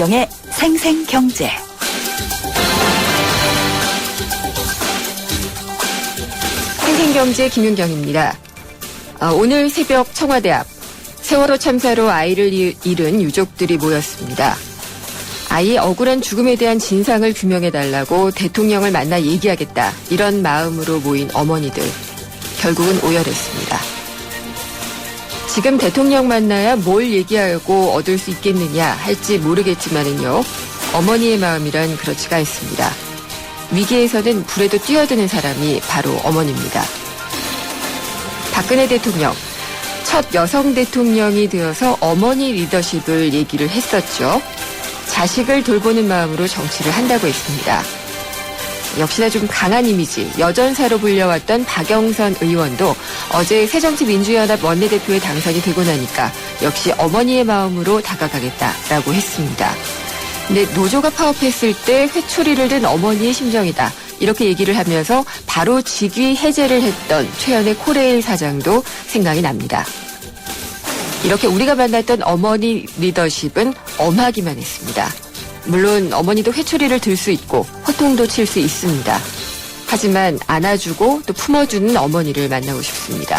김윤경의 생생경제. 생생경제 김윤경입니다. 오늘 새벽 청와대 앞 세월호 참사로 아이를 잃은 유족들이 모였습니다. 아이의 억울한 죽음에 대한 진상을 규명해달라고 대통령을 만나 얘기하겠다, 이런 마음으로 모인 어머니들. 결국은 오열했습니다. 지금 대통령 만나야 뭘 얘기하고 얻을 수 있겠느냐 할지 모르겠지만은요, 어머니의 마음이란 그렇지가 않습니다. 위기에서는 불에도 뛰어드는 사람이 바로 어머니입니다. 박근혜 대통령, 첫 여성 대통령이 되어서 어머니 리더십을 얘기를 했었죠. 자식을 돌보는 마음으로 정치를 한다고 했습니다. 역시나 좀 강한 이미지, 여전사로 불려왔던 박영선 의원도 어제 새정치민주연합 원내대표에 당선이 되고 나니까 역시 어머니의 마음으로 다가가겠다라고 했습니다. 근데 노조가 파업했을 때 회초리를 든 어머니의 심정이다, 이렇게 얘기를 하면서 바로 직위 해제를 했던 최연의 코레일 사장도 생각이 납니다. 이렇게 우리가 만났던 어머니 리더십은 엄하기만 했습니다. 물론 어머니도 회초리를 들 수 있고 호통도 칠 수 있습니다. 하지만 안아주고 또 품어주는 어머니를 만나고 싶습니다.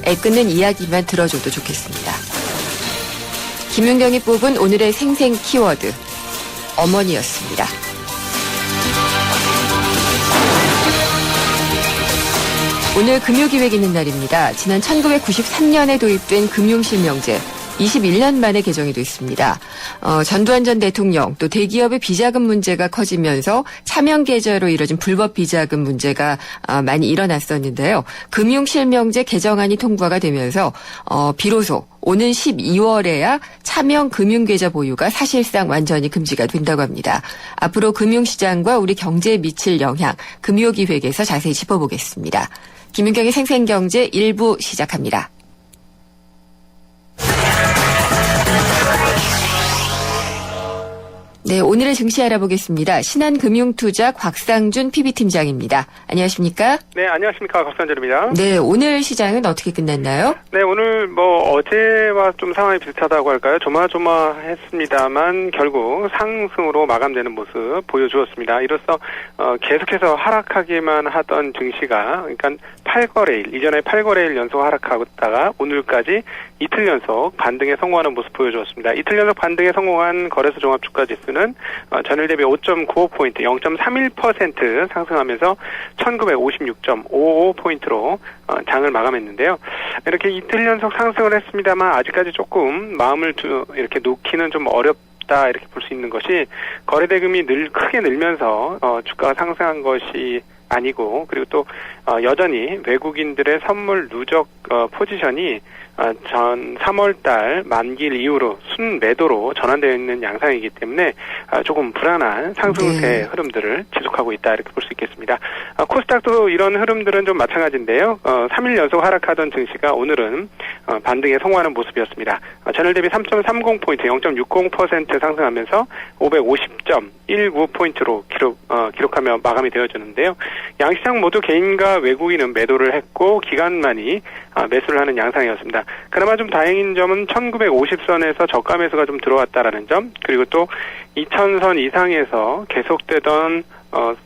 애끓는 이야기만 들어줘도 좋겠습니다. 김윤경이 뽑은 오늘의 생생 키워드, 어머니였습니다. 오늘 금요기획 있는 날입니다. 지난 1993년에 도입된 금융실명제, 21년 만에 개정이 됐습니다. 전두환 전 대통령, 또 대기업의 비자금 문제가 커지면서 차명 계좌로 이뤄진 불법 비자금 문제가 많이 일어났었는데요. 금융실명제 개정안이 통과가 되면서 비로소 오는 12월에야 차명 금융계좌 보유가 사실상 완전히 금지가 된다고 합니다. 앞으로 금융시장과 우리 경제에 미칠 영향, 금요기획에서 자세히 짚어보겠습니다. 김윤경의 생생경제 1부 시작합니다. 네, 오늘의 증시 알아보겠습니다. 신한금융투자 곽상준 PB팀장입니다. 안녕하십니까? 네, 안녕하십니까. 곽상준입니다. 네, 오늘 시장은 어떻게 끝났나요? 네, 오늘 어제와 좀 상황이 비슷하다고 할까요? 조마조마했습니다만 결국 상승으로 마감되는 모습 보여주었습니다. 이로써 계속해서 하락하기만 하던 증시가, 그러니까 8거래일, 이전에 8거래일 연속 하락하다가 오늘까지 이틀 연속 반등에 성공하는 모습 보여주었습니다. 이틀 연속 반등에 성공한 거래소 종합주가지수는 전일 대비 5.95포인트, 0.31% 상승하면서 1956.55포인트로 장을 마감했는데요. 이렇게 이틀 연속 상승을 했습니다만 아직까지 조금 마음을 이렇게 놓기는 좀 어렵다, 이렇게 볼 수 있는 것이, 거래대금이 크게 늘면서 주가가 상승한 것이 아니고, 그리고 또 여전히 외국인들의 선물 누적 포지션이 전 3월달 만기일 이후로 순매도로 전환되어 있는 양상이기 때문에 조금 불안한 상승세 흐름들을 지속하고 있다, 이렇게 볼 수 있겠습니다. 코스닥도 이런 흐름들은 좀 마찬가지인데요. 3일 연속 하락하던 증시가 오늘은 반등에 성공하는 모습이었습니다. 전일 대비 3.30포인트, 0.60% 상승하면서 550.19포인트로 기록하며 마감이 되어주는데요. 양시장 모두 개인과 외국인은 매도를 했고 기관만이 매수를 하는 양상이었습니다. 그나마 좀 다행인 점은 1950선에서 저가 매수가 좀 들어왔다라는 점, 그리고 또 2000선 이상에서 계속되던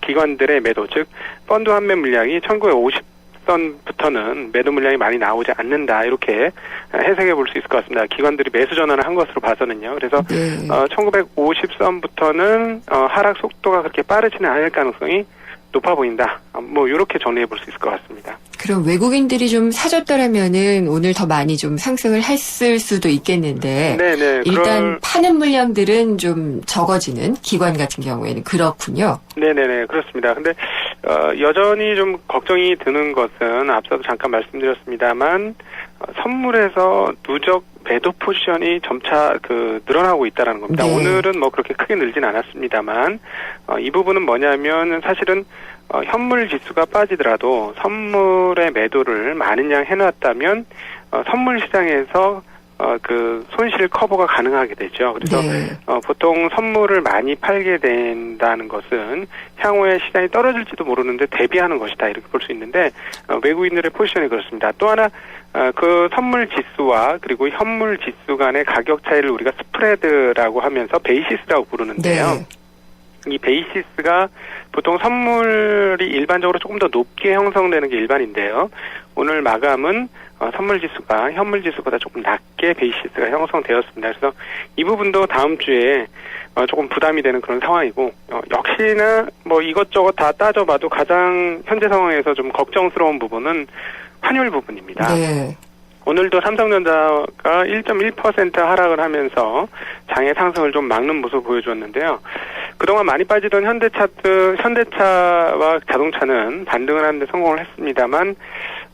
기관들의 매도, 즉 펀드 환매 물량이 1950선부터는 매도 물량이 많이 나오지 않는다, 이렇게 해석해 볼 수 있을 것 같습니다. 기관들이 매수 전환을 한 것으로 봐서는요. 그래서 1950선부터는 하락 속도가 그렇게 빠르지는 않을 가능성이 높아 보인다. 이렇게 정리해 볼 수 있을 것 같습니다. 그럼 외국인들이 좀 사줬더라면은 오늘 더 많이 좀 상승을 했을 수도 있겠는데, 네네. 일단 파는 물량들은 좀 적어지는, 기관 같은 경우에는 그렇군요. 네네네, 그렇습니다. 근데 여전히 좀 걱정이 드는 것은 앞서도 잠깐 말씀드렸습니다만 선물에서 누적 매도 포지션이 점차 늘어나고 있다라는 겁니다. 네. 오늘은 그렇게 크게 늘진 않았습니다만 이 부분은 뭐냐면, 사실은 현물 지수가 빠지더라도 선물의 매도를 많은 양 해놨다면 선물 시장에서 손실 커버가 가능하게 되죠. 그래서 보통 선물을 많이 팔게 된다는 것은 향후에 시장이 떨어질지도 모르는데 대비하는 것이다, 이렇게 볼 수 있는데 외국인들의 포지션이 그렇습니다. 또 하나 그 선물 지수와 그리고 현물 지수 간의 가격 차이를 우리가 스프레드라고 하면서 베이시스라고 부르는데요. 네. 이 베이시스가 보통 선물이 일반적으로 조금 더 높게 형성되는 게 일반인데요. 오늘 마감은 선물 지수가 현물 지수보다 조금 낮게 베이시스가 형성되었습니다. 그래서 이 부분도 다음 주에 조금 부담이 되는 그런 상황이고, 역시나 뭐 이것저것 다 따져봐도 가장 현재 상황에서 좀 걱정스러운 부분은 환율 부분입니다. 네. 오늘도 삼성전자가 1.1% 하락을 하면서 장의 상승을 좀 막는 모습을 보여주었는데요. 그동안 많이 빠지던 현대차와 자동차는 반등을 하는데 성공을 했습니다만,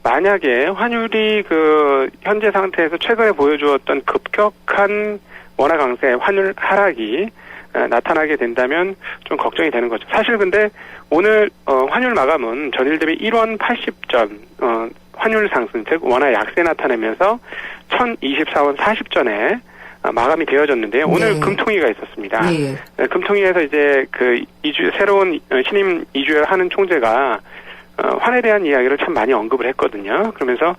만약에 환율이 그 현재 상태에서 최근에 보여주었던 급격한 원화 강세, 환율 하락이 나타나게 된다면 좀 걱정이 되는 거죠. 사실 근데 오늘 환율 마감은 전일 대비 1원 80전 환율 상승, 즉 원화 약세 나타내면서 1024원 40전에 마감이 되어졌는데요. 오늘 네. 금통위가 있었습니다. 네. 금통위에서 이제 그 새로운 신임 이주열 하는 총재가 환에 대한 이야기를 참 많이 언급을 했거든요. 그러면서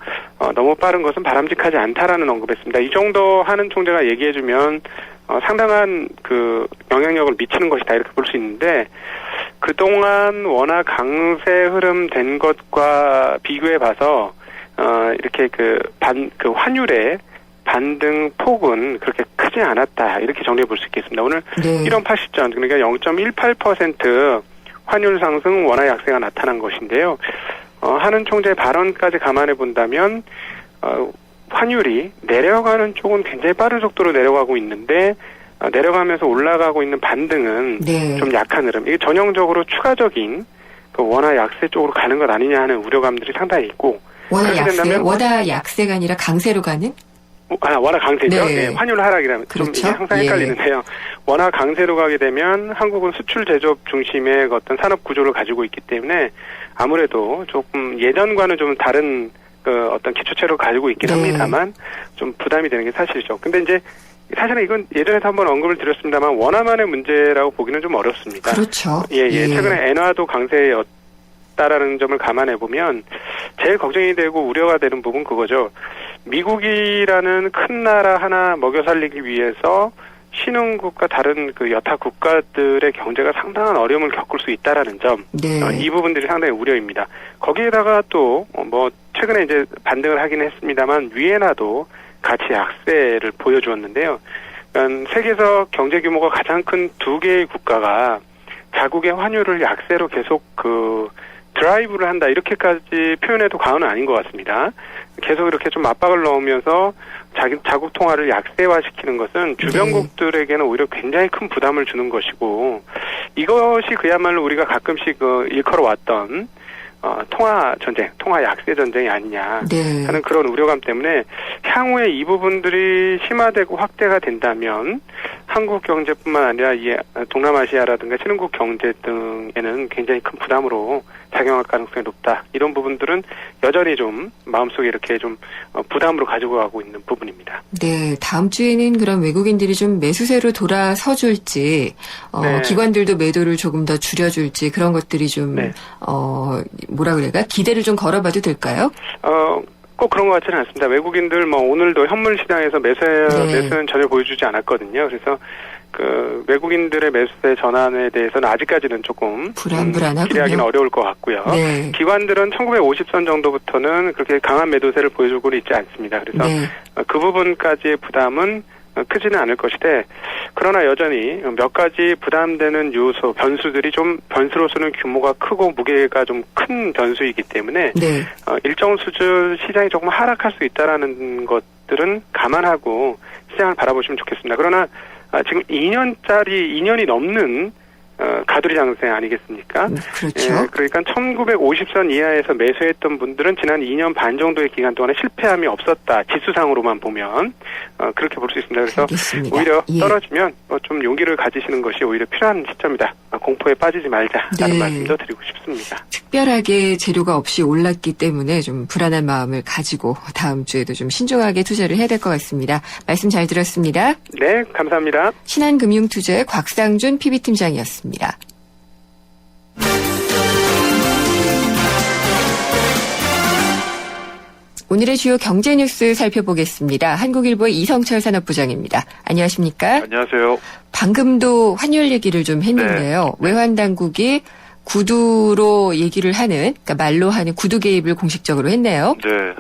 너무 빠른 것은 바람직하지 않다라는 언급했습니다. 이 정도 하는 총재가 얘기해주면 상당한 그 영향력을 미치는 것이다 이렇게 볼 수 있는데, 그동안 워낙 강세 흐름 된 것과 비교해 봐서 이렇게 그 환율의 반등 폭은 그렇게 크지 않았다 이렇게 정리해 볼 수 있겠습니다. 오늘 네. 1원 80전 그러니까 0.18% 환율 상승 원화 약세가 나타난 것인데요. 하는 총재의 발언까지 감안해 본다면 환율이 내려가는 쪽은 굉장히 빠른 속도로 내려가고 있는데, 내려가면서 올라가고 있는 반등은 네. 좀 약한 흐름. 이게 전형적으로 추가적인 그 원화 약세 쪽으로 가는 것 아니냐 하는 우려감들이 상당히 있고. 원화 그렇게 약세, 된다면 원화 약세가 아니라 강세로 가는? 원화 강세죠. 네. 네, 환율 하락이라면 그렇죠. 좀 이게 항상 헷갈리는데요. 원화 강세로 가게 되면 한국은 수출 제조업 중심의 어떤 산업 구조를 가지고 있기 때문에 아무래도 조금 예전과는 좀 다른 그 어떤 기초체를 가지고 있긴 네. 합니다만 좀 부담이 되는 게 사실이죠. 근데 이제 사실은 이건 예전에도 한번 언급을 드렸습니다만 원화만의 문제라고 보기는 좀 어렵습니다. 그렇죠. 예. 최근에 엔화도 강세였다라는 점을 감안해 보면 제일 걱정이 되고 우려가 되는 부분 그거죠. 미국이라는 큰 나라 하나 먹여 살리기 위해서 신흥국과 다른 그 여타 국가들의 경제가 상당한 어려움을 겪을 수 있다라는 점, 네. 이 부분들이 상당히 우려입니다. 거기에다가 또 뭐 최근에 이제 반등을 하긴 했습니다만 위에나도 같이 약세를 보여주었는데요. 그러니까 세계에서 경제 규모가 가장 큰 두 개의 국가가 자국의 환율을 약세로 계속 그 드라이브를 한다 이렇게까지 표현해도 과언은 아닌 것 같습니다. 계속 이렇게 좀 압박을 넣으면서 자국 통화를 약세화시키는 것은 주변국들에게는 오히려 굉장히 큰 부담을 주는 것이고, 이것이 그야말로 우리가 가끔씩 일컬어왔던 통화 전쟁, 통화 약세 전쟁이 아니냐 네. 하는 그런 우려감 때문에 향후에 이 부분들이 심화되고 확대가 된다면 한국 경제뿐만 아니라 이 동남아시아라든가 신흥국 경제 등에는 굉장히 큰 부담으로 작용할 가능성이 높다. 이런 부분들은 여전히 좀 마음속에 이렇게 좀 부담으로 가지고 가고 있는 부분입니다. 네, 다음 주에는 그럼 외국인들이 좀 매수세로 돌아서 줄지, 네. 기관들도 매도를 조금 더 줄여줄지 그런 것들이 좀, 네. 뭐라 그래야 기대를 좀 걸어봐도 될까요? 꼭 그런 것 같지는 않습니다. 외국인들 오늘도 현물 시장에서 매수는 전혀 보여주지 않았거든요. 그래서 그 외국인들의 매수세 전환에 대해서는 아직까지는 조금 불안하군요. 기대하기는 어려울 것 같고요. 네. 기관들은 1950선 정도부터는 그렇게 강한 매도세를 보여주고 있지 않습니다. 그래서 네. 그 부분까지의 부담은 크지는 않을 것이되, 그러나 여전히 몇 가지 부담되는 요소, 변수들이 좀 변수로서는 규모가 크고 무게가 좀 큰 변수이기 때문에 네. 일정 수준 시장이 조금 하락할 수 있다라는 것들은 감안하고 시장을 바라보시면 좋겠습니다. 그러나 지금 2년이 넘는 가두리 장세 아니겠습니까? 그렇죠. 예, 그러니까 1950선 이하에서 매수했던 분들은 지난 2년 반 정도의 기간 동안에 실패함이 없었다. 지수상으로만 보면 그렇게 볼 수 있습니다. 그래서 알겠습니다. 오히려 예. 떨어지면 좀 용기를 가지시는 것이 오히려 필요한 시점이다. 공포에 빠지지 말자라는 네. 말씀도 드리고 싶습니다. 특별하게 재료가 없이 올랐기 때문에 좀 불안한 마음을 가지고 다음 주에도 좀 신중하게 투자를 해야 될 것 같습니다. 말씀 잘 들었습니다. 네, 감사합니다. 신한금융투자의 곽상준 PB팀장이었습니다. 오늘 오늘의 주요 경제 뉴스 살펴보겠습니다. 한국일보의 이성철 산업부장입니다. 안녕하십니까? 안녕하세요. 방금도 환율 얘기를 좀 했는데요. 외환당국이 구두로 얘기를 하는, 그러니까 말로 하는 구두 개입을 공식적으로 했네요. 네,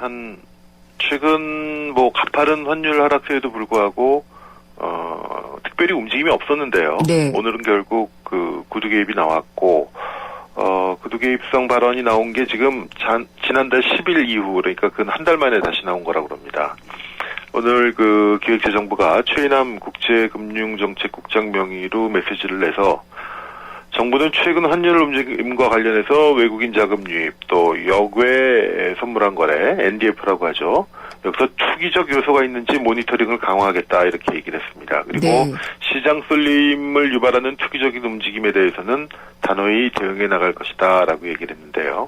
최근 가파른 환율 하락세에도 불구하고 특별히 움직임이 없었는데요. 네. 오늘은 결국 그 구두 개입이 나왔고 구두 개입성 발언이 나온 게 지금 지난달 10일 이후, 그러니까 그 한 달 만에 다시 나온 거라고 그럽니다. 오늘 그 기획재정부가 최인함 국제금융정책국장 명의로 메시지를 내서 정부는 최근 환율 움직임과 관련해서 외국인 자금 유입, 또 역외 선물한 거래, NDF라고 하죠. 여기서 투기적 요소가 있는지 모니터링을 강화하겠다, 이렇게 얘기를 했습니다. 그리고 네. 시장 쏠림을 유발하는 투기적인 움직임에 대해서는 단호히 대응해 나갈 것이다, 라고 얘기를 했는데요.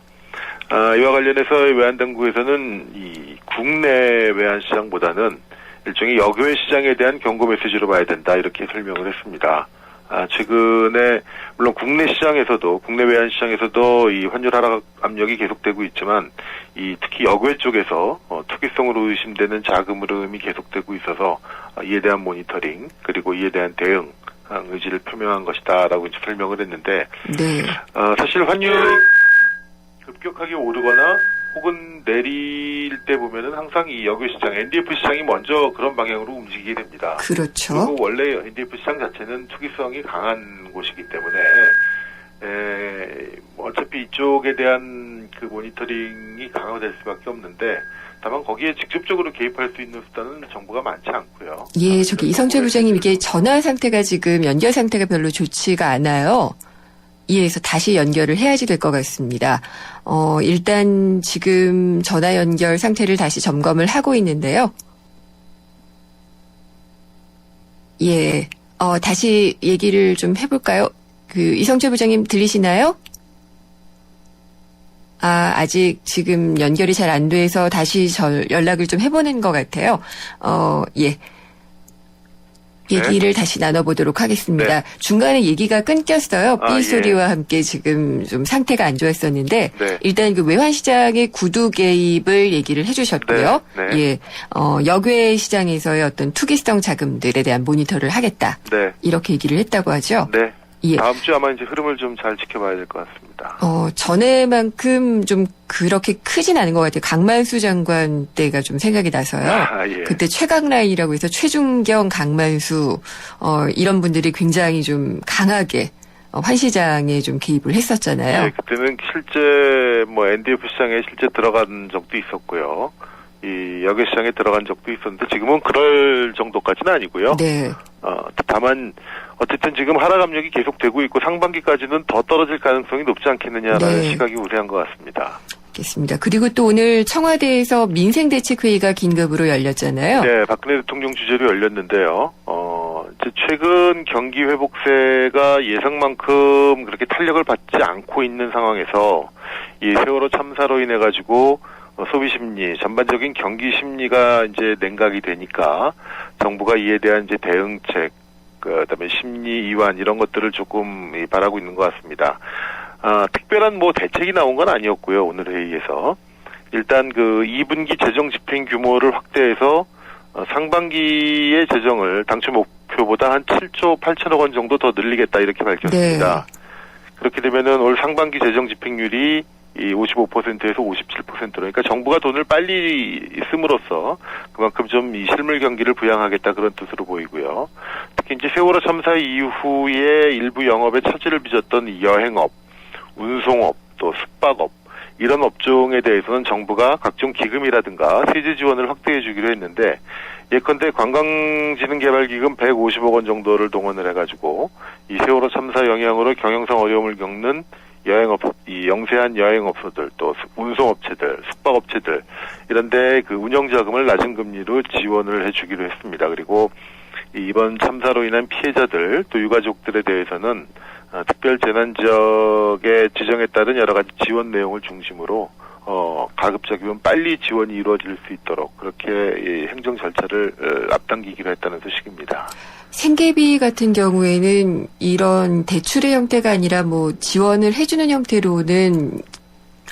이와 관련해서 외환당국에서는 이 국내 외환시장보다는 일종의 역외 시장에 대한 경고 메시지로 봐야 된다, 이렇게 설명을 했습니다. 최근에 물론 국내 시장에서도, 국내 외환 시장에서도 이 환율 하락 압력이 계속되고 있지만 특히 역외 쪽에서 투기성으로 의심되는 자금 흐름이 계속되고 있어서 이에 대한 모니터링, 그리고 이에 대한 대응 의지를 표명한 것이다라고 이제 설명을 했는데, 네. 사실 환율이 급격하게 오르거나 혹은 내릴 때 보면은 항상 이 역외 시장, NDF 시장이 먼저 그런 방향으로 움직이게 됩니다. 그렇죠. 그리고 원래 NDF 시장 자체는 투기성이 강한 곳이기 때문에 어차피 이쪽에 대한 그 모니터링이 강화될 수밖에 없는데, 다만 거기에 직접적으로 개입할 수 있는 수단은 정부가 많지 않고요. 예, 저기 이성철 부장님, 이게 전화 상태가 지금 연결 상태가 별로 좋지가 않아요. 이에서 다시 연결을 해야지 될 것 같습니다. 일단 지금 전화 연결 상태를 다시 점검을 하고 있는데요. 예, 다시 얘기를 좀 해볼까요? 이성철 부장님 들리시나요? 아직 지금 연결이 잘 안 돼서 다시 연락을 좀 해보는 것 같아요. 예. 얘기를 다시 나눠보도록 하겠습니다. 네. 중간에 얘기가 끊겼어요. 삐 소리와 함께 지금 좀 상태가 안 좋았었는데, 네. 일단 그 외환시장의 구두 개입을 얘기를 해주셨고요. 네. 네. 예, 역외 시장에서의 어떤 투기성 자금들에 대한 모니터를 하겠다. 네. 이렇게 얘기를 했다고 하죠. 네. 예. 다음 주 아마 이제 흐름을 좀 잘 지켜봐야 될 것 같습니다. 전에만큼 좀 그렇게 크진 않은 것 같아요. 강만수 장관 때가 좀 생각이 나서요. 예. 그때 최강라인이라고 해서 최준경, 강만수, 이런 분들이 굉장히 좀 강하게 환시장에 좀 개입을 했었잖아요. 예, 그때는 실제 NDF 시장에 실제 들어간 적도 있었고요. 이 역외 시장에 들어간 적도 있었는데 지금은 그럴 정도까지는 아니고요. 네. 다만 어쨌든 지금 하락 압력이 계속되고 있고 상반기까지는 더 떨어질 가능성이 높지 않겠느냐라는 네. 시각이 우세한 것 같습니다. 알겠습니다. 그리고 또 오늘 청와대에서 민생대책회의가 긴급으로 열렸잖아요. 네, 박근혜 대통령 주재로 열렸는데요. 최근 경기 회복세가 예상만큼 그렇게 탄력을 받지 않고 있는 상황에서 이 세월호 참사로 인해 가지고 소비 심리, 전반적인 경기 심리가 이제 냉각이 되니까 정부가 이에 대한 이제 대응책, 그다음에 심리 이완 이런 것들을 조금 바라고 있는 것 같습니다. 특별한 대책이 나온 건 아니었고요. 오늘 회의에서 일단 그 2분기 재정 집행 규모를 확대해서 상반기의 재정을 당초 목표보다 한 7조 8천억 원 정도 더 늘리겠다, 이렇게 밝혔습니다. 네. 그렇게 되면은 올 상반기 재정 집행률이 이 55%에서 57%로, 그러니까 정부가 돈을 빨리 씀으로써 그만큼 좀 이 실물 경기를 부양하겠다, 그런 뜻으로 보이고요. 특히 이제 세월호 참사 이후에 일부 영업에 차질을 빚었던 이 여행업, 운송업, 또 숙박업 이런 업종에 대해서는 정부가 각종 기금이라든가 세제 지원을 확대해 주기로 했는데, 예컨대 관광진흥개발기금 150억 원 정도를 동원을 해가지고 이 세월호 참사 영향으로 경영상 어려움을 겪는 이 영세한 여행업소들, 또 운송업체들, 숙박업체들 이런데 그 운영자금을 낮은 금리로 지원을 해주기로 했습니다. 그리고 이번 참사로 인한 피해자들 또 유가족들에 대해서는 특별재난지역의 지정에 따른 여러 가지 지원 내용을 중심으로 가급적이면 빨리 지원이 이루어질 수 있도록 그렇게 행정 절차를 앞당기기로 했다는 소식입니다. 생계비 같은 경우에는 이런 대출의 형태가 아니라 지원을 해주는 형태로는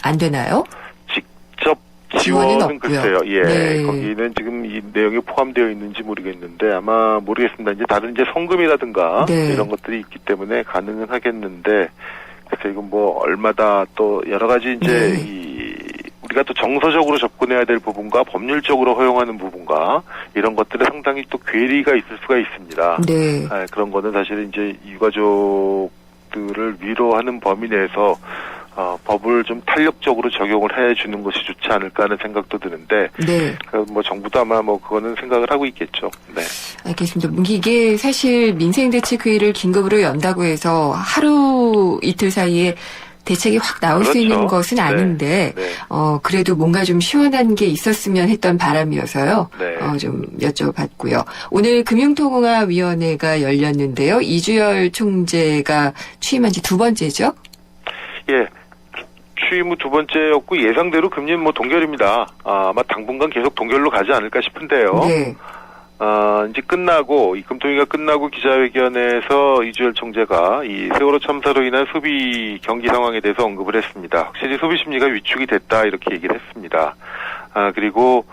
안 되나요? 직접 지원은 없고요. 글쎄요. 예. 네. 거기는 지금 이 내용이 포함되어 있는지 모르겠는데 아마 모르겠습니다. 이제 다른 이제 성금이라든가 네. 이런 것들이 있기 때문에 가능은 하겠는데 그래서 이건 뭐 얼마다 또 여러 가지 이제 네. 우리가 또 정서적으로 접근해야 될 부분과 법률적으로 허용하는 부분과 이런 것들에 상당히 또 괴리가 있을 수가 있습니다. 네. 그런 거는 사실 이제 유가족들을 위로하는 범위 내에서 법을 좀 탄력적으로 적용을 해주는 것이 좋지 않을까 하는 생각도 드는데, 네. 뭐 정부도 아마 뭐 그거는 생각을 하고 있겠죠. 네. 알겠습니다. 이게 사실 민생대책회의를 긴급으로 연다고 해서 하루 이틀 사이에 대책이 확 나올 수 그렇죠. 있는 것은 아닌데, 네. 그래도 뭔가 좀 시원한 게 있었으면 했던 바람이어서요. 네. 좀 여쭤봤고요. 오늘 금융통화위원회가 열렸는데요. 이주열 총재가 취임한 지 2번째죠? 예. 취임 후 2번째였고 예상대로 금리는 뭐 동결입니다. 아마 당분간 계속 동결로 가지 않을까 싶은데요. 네. 이제 끝나고, 이 금통위가 끝나고 기자회견에서 이주열 총재가 이 세월호 참사로 인한 소비 경기 상황에 대해서 언급을 했습니다. 확실히 소비 심리가 위축이 됐다, 이렇게 얘기를 했습니다. 그리고,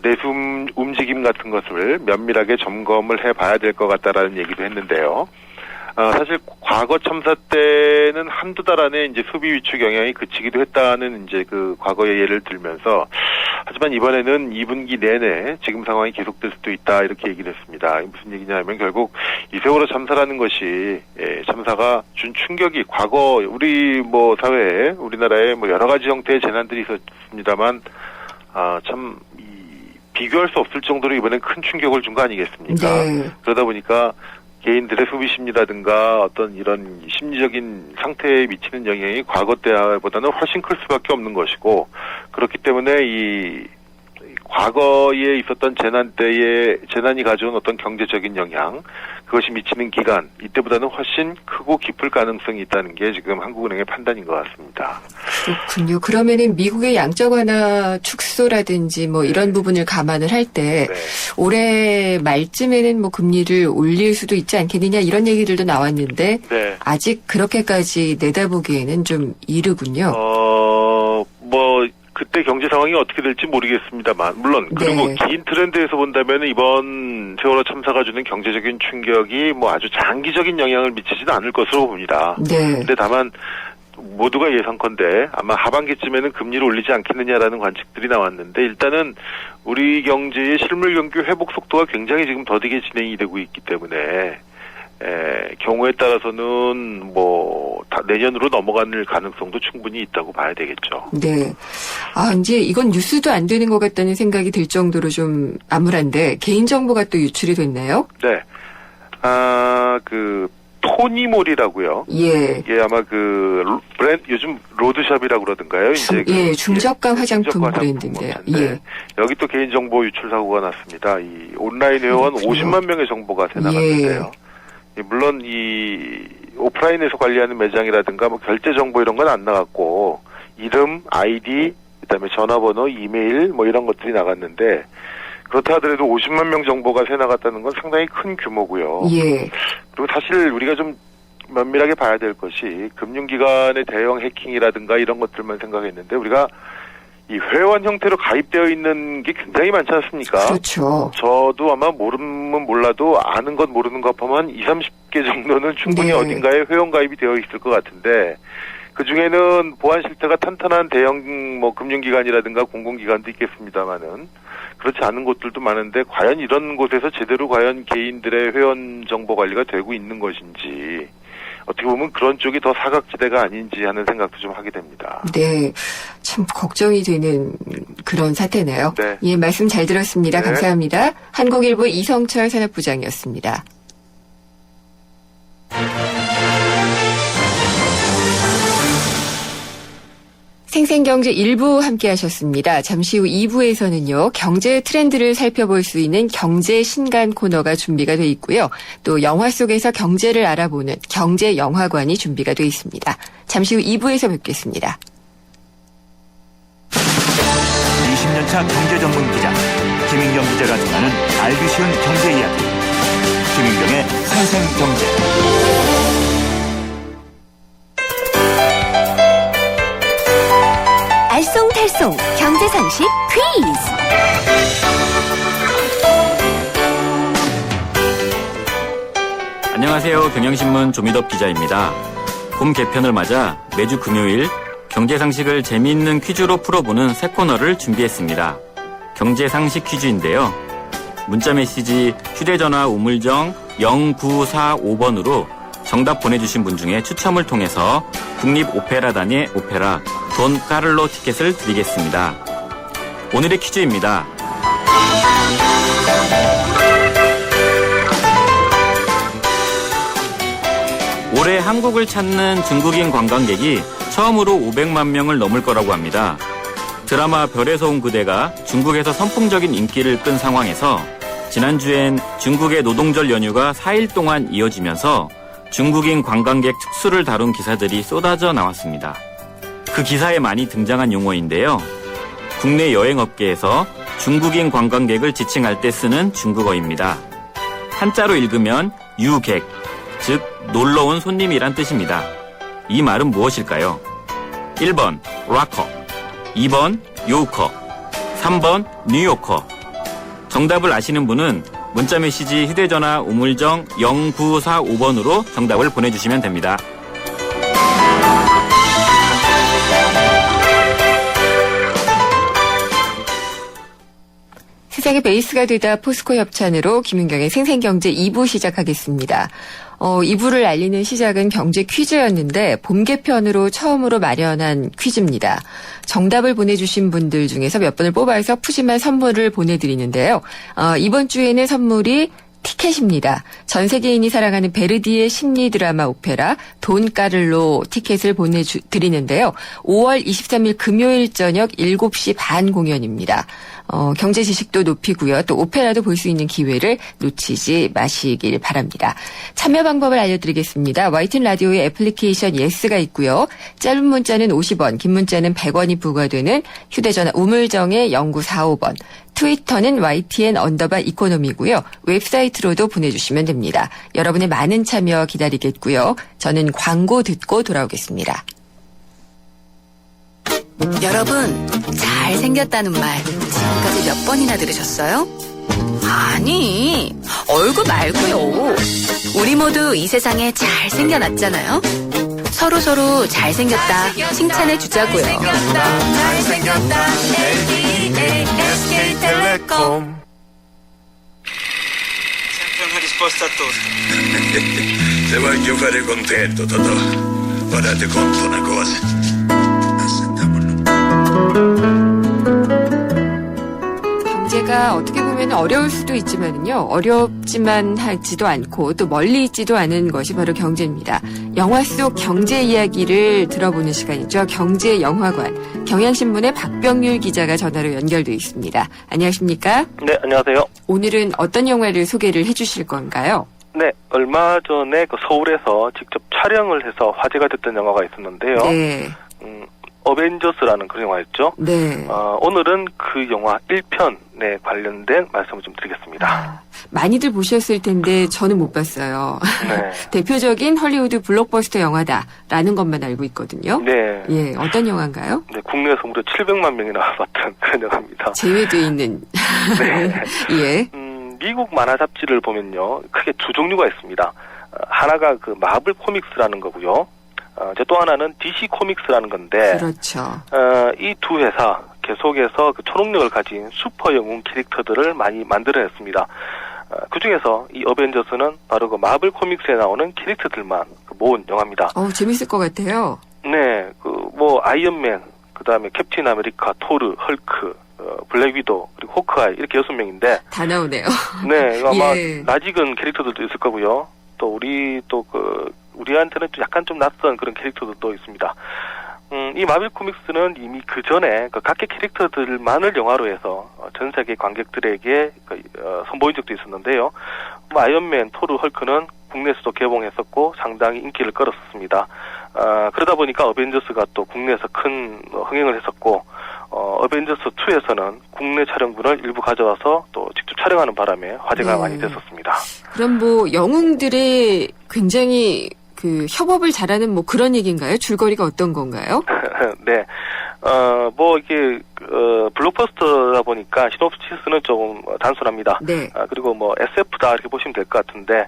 내수 움직임 같은 것을 면밀하게 점검을 해 봐야 될 것 같다라는 얘기도 했는데요. 사실 과거 참사 때는 한두 달 안에 이제 소비 위축 영향이 그치기도 했다는 이제 그 과거의 예를 들면서 하지만 이번에는 2분기 내내 지금 상황이 계속될 수도 있다 이렇게 얘기를 했습니다. 무슨 얘기냐면 결국 이 세월호 참사라는 것이 참사가 준 충격이 과거 우리 뭐 사회에 우리나라에 뭐 여러 가지 형태의 재난들이 있었습니다만 참 비교할 수 없을 정도로 이번엔 큰 충격을 준 거 아니겠습니까? 네. 그러다 보니까 개인들의 소비 심리라든가 어떤 이런 심리적인 상태에 미치는 영향이 과거 때보다는 훨씬 클 수밖에 없는 것이고 그렇기 때문에 이 과거에 있었던 재난 때에 재난이 가져온 어떤 경제적인 영향 그것이 미치는 기간 이때보다는 훨씬 크고 깊을 가능성이 있다는 게 지금 한국은행의 판단인 것 같습니다. 그렇군요. 그러면은 미국의 양적 완화 축소라든지 뭐 이런 부분을 감안을 할 때 올해 말쯤에는 뭐 금리를 올릴 수도 있지 않겠느냐 이런 얘기들도 나왔는데 네. 아직 그렇게까지 내다보기에는 좀 이르군요. 뭐 그때 경제 상황이 어떻게 될지 모르겠습니다만 물론 그리고 네. 긴 트렌드에서 본다면 이번 세월호 참사가 주는 경제적인 충격이 뭐 아주 장기적인 영향을 미치지는 않을 것으로 봅니다. 네. 근데 다만 모두가 예상컨대 아마 하반기쯤에는 금리를 올리지 않겠느냐라는 관측들이 나왔는데 일단은 우리 경제의 실물 경기 회복 속도가 굉장히 지금 더디게 진행이 되고 있기 때문에 경우에 따라서는 뭐 내년으로 넘어갈 가능성도 충분히 있다고 봐야 되겠죠. 네. 이제 이건 뉴스도 안 되는 것 같다는 생각이 들 정도로 좀 암울한데 개인정보가 또 유출이 됐나요? 네. 그 토니몰이라고요. 예. 이게 아마 그 브랜드 요즘 로드샵이라고 그러던가요? 이제 중저가 화장품 중저가 브랜드인데요. 네. 예. 여기 또 개인정보 유출 사고가 났습니다. 이 온라인 회원 50만 명의 정보가 새나갔는데요. 물론 이 오프라인에서 관리하는 매장이라든가 뭐 결제 정보 이런 건 안 나갔고 이름, 아이디, 그다음에 전화번호, 이메일 뭐 이런 것들이 나갔는데 그렇다 하더라도 50만 명 정보가 새나갔다는 건 상당히 큰 규모고요. 예. 그리고 사실 우리가 좀 면밀하게 봐야 될 것이 금융기관의 대형 해킹이라든가 이런 것들만 생각했는데 우리가 이 회원 형태로 가입되어 있는 게 굉장히 많지 않습니까? 그렇죠. 저도 아마 모르면 몰라도 아는 것 모르는 것 합하면 20, 30개 정도는 충분히 네. 어딘가에 회원 가입이 되어 있을 것 같은데 그 중에는 보안 실태가 탄탄한 대형 뭐 금융기관이라든가 공공기관도 있겠습니다만은 그렇지 않은 곳들도 많은데 과연 이런 곳에서 제대로 과연 개인들의 회원 정보 관리가 되고 있는 것인지 어떻게 보면 그런 쪽이 더 사각지대가 아닌지 하는 생각도 좀 하게 됩니다. 네. 참 걱정이 되는 그런 사태네요. 네. 예, 말씀 잘 들었습니다. 네. 감사합니다. 한국일보 이성철 산업부장이었습니다. 생생경제 1부 함께 하셨습니다. 잠시 후 2부에서는요. 경제 트렌드를 살펴볼 수 있는 경제 신간 코너가 준비가 돼 있고요. 또 영화 속에서 경제를 알아보는 경제 영화관이 준비가 돼 있습니다. 잠시 후 2부에서 뵙겠습니다. 20년차 경제 전문 기자 김인경 기자가 전하는 알기 쉬운 경제 이야기 김인경의 생생경제. 알쏭달쏭 경제상식 퀴즈. 안녕하세요. 경향신문 조미덕 기자입니다. 봄 개편을 맞아 매주 금요일 경제상식을 재미있는 퀴즈로 풀어보는 새 코너를 준비했습니다. 경제상식 퀴즈인데요. 문자메시지 휴대전화 우물정 0945번으로 정답 보내주신 분 중에 추첨을 통해서 국립오페라단의 오페라 돈 까를로 티켓을 드리겠습니다. 오늘의 퀴즈입니다. 올해 한국을 찾는 중국인 관광객이 처음으로 500만 명을 넘을 거라고 합니다. 드라마 별에서 온 그대가 중국에서 선풍적인 인기를 끈 상황에서 지난주엔 중국의 노동절 연휴가 4일 동안 이어지면서 중국인 관광객 특수를 다룬 기사들이 쏟아져 나왔습니다. 그 기사에 많이 등장한 용어인데요. 국내 여행업계에서 중국인 관광객을 지칭할 때 쓰는 중국어입니다. 한자로 읽으면 유객, 즉 놀러온 손님이란 뜻입니다. 이 말은 무엇일까요? 1번 락커, 2번 요커, 3번 뉴요커. 정답을 아시는 분은 문자메시지 휴대전화 우물정 0945번으로 정답을 보내주시면 됩니다. 세상의 베이스가 되다 포스코 협찬으로 김윤경의 생생경제 2부 시작하겠습니다. 2부를 알리는 시작은 경제 퀴즈였는데 봄 개편으로 처음으로 마련한 퀴즈입니다. 정답을 보내주신 분들 중에서 몇 분을 뽑아서 푸짐한 선물을 보내드리는데요. 이번 주에는 선물이 티켓입니다. 전 세계인이 사랑하는 베르디의 심리 드라마 오페라 돈 까를로 티켓을 보내드리는데요. 5월 23일 금요일 저녁 7시 반 공연입니다. 경제 지식도 높이고요. 또 오페라도 볼 수 있는 기회를 놓치지 마시길 바랍니다. 참여 방법을 알려드리겠습니다. YTN 라디오의 애플리케이션 예스가 있고요. 짧은 문자는 50원, 긴 문자는 100원이 부과되는 휴대전화 우물정의 0945번. 트위터는 YTN_이코노미고요. 웹사이트로도 보내주시면 됩니다. 여러분의 많은 참여 기다리겠고요. 저는 광고 듣고 돌아오겠습니다. 여러분, 잘생겼다는 말 지금까지 몇 번이나 들으셨어요? 아니, 얼굴 말고요. 우리 모두 이 세상에 잘생겨났잖아요. 서로 잘생겼다 칭찬해 주자고요. 잘생겼다 LDA SK텔레콤. Sempre una risposta a tutto. Se voglio fare contento, Totò, ora ti conto una cosa. 경제가 어떻게 보면 어려울 수도 있지만요. 어렵지만 하지도 않고 또 멀리 있지도 않은 것이 바로 경제입니다. 영화 속 경제 이야기를 들어보는 시간이죠. 경제영화관. 경향신문의 박병률 기자가 전화로 연결돼 있습니다. 안녕하십니까? 네, 안녕하세요. 오늘은 어떤 영화를 소개를 해주실 건가요? 네, 얼마 전에 서울에서 직접 촬영을 해서 화제가 됐던 영화가 있었는데요. 네. 어벤져스라는 그런 영화였죠. 네. 오늘은 그 영화 1편에 관련된 말씀을 좀 드리겠습니다. 많이들 보셨을 텐데 저는 못 봤어요. 네. 대표적인 헐리우드 블록버스터 영화다라는 것만 알고 있거든요. 네. 예, 어떤 영화인가요? 네, 국내에서 무려 700만 명이나 봤던 그런 영화입니다. 제외돼 있는. 네. 예. 미국 만화 잡지를 보면요, 크게 두 종류가 있습니다. 하나가 그 마블 코믹스라는 거고요. 또 하나는 DC 코믹스라는 건데, 그렇죠. 이 두 회사 계속해서 그 초능력을 가진 슈퍼 영웅 캐릭터들을 많이 만들어냈습니다. 그 중에서 이 어벤져스는 바로 그 마블 코믹스에 나오는 캐릭터들만 모은 영화입니다. 재밌을 것 같아요. 네, 아이언맨, 그 다음에 캡틴 아메리카, 토르, 헐크, 블랙 위도, 그리고 호크아이, 이렇게 6명인데. 다 나오네요. 네, 아마 예. 낯익은 캐릭터들도 있을 거고요. 또 우리한테는 약간 좀 낯선 그런 캐릭터들도 있습니다. 이 마블 코믹스는 이미 그 전에 각계 캐릭터들만을 영화로 해서 전 세계 관객들에게 선보인 적도 있었는데요. 아이언맨, 토르, 헐크는 국내에서도 개봉했었고 상당히 인기를 끌었습니다. 그러다 보니까 어벤져스가 또 국내에서 큰 흥행을 했었고, 어벤져스 2에서는 국내 촬영분을 일부 가져와서 또 직접 촬영하는 바람에 화제가 많이 됐었습니다. 그럼 영웅들의 굉장히 협업을 잘하는 그런 얘기인가요? 줄거리가 어떤 건가요? 네. 이게 블록버스터다 보니까 시놉시스는 조금 단순합니다. 네. 그리고 SF다 이렇게 보시면 될 것 같은데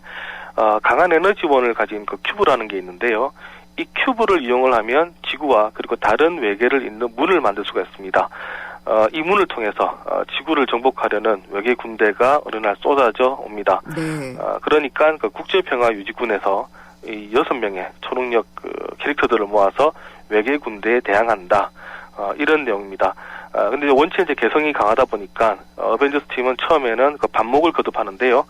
강한 에너지원을 가진 그 큐브라는 게 있는데요. 이 큐브를 이용을 하면 지구와 그리고 다른 외계를 잇는 문을 만들 수가 있습니다. 이 문을 통해서 지구를 정복하려는 외계 군대가 어느 날 쏟아져 옵니다. 네. 그러니까 그 국제평화유지군에서 이 6명의 초능력 캐릭터들을 모아서 외계 군대에 대항한다. 이런 내용입니다. 근데 원체 이제 개성이 강하다 보니까 어벤져스 팀은 처음에는 그 반목을 거듭하는데요.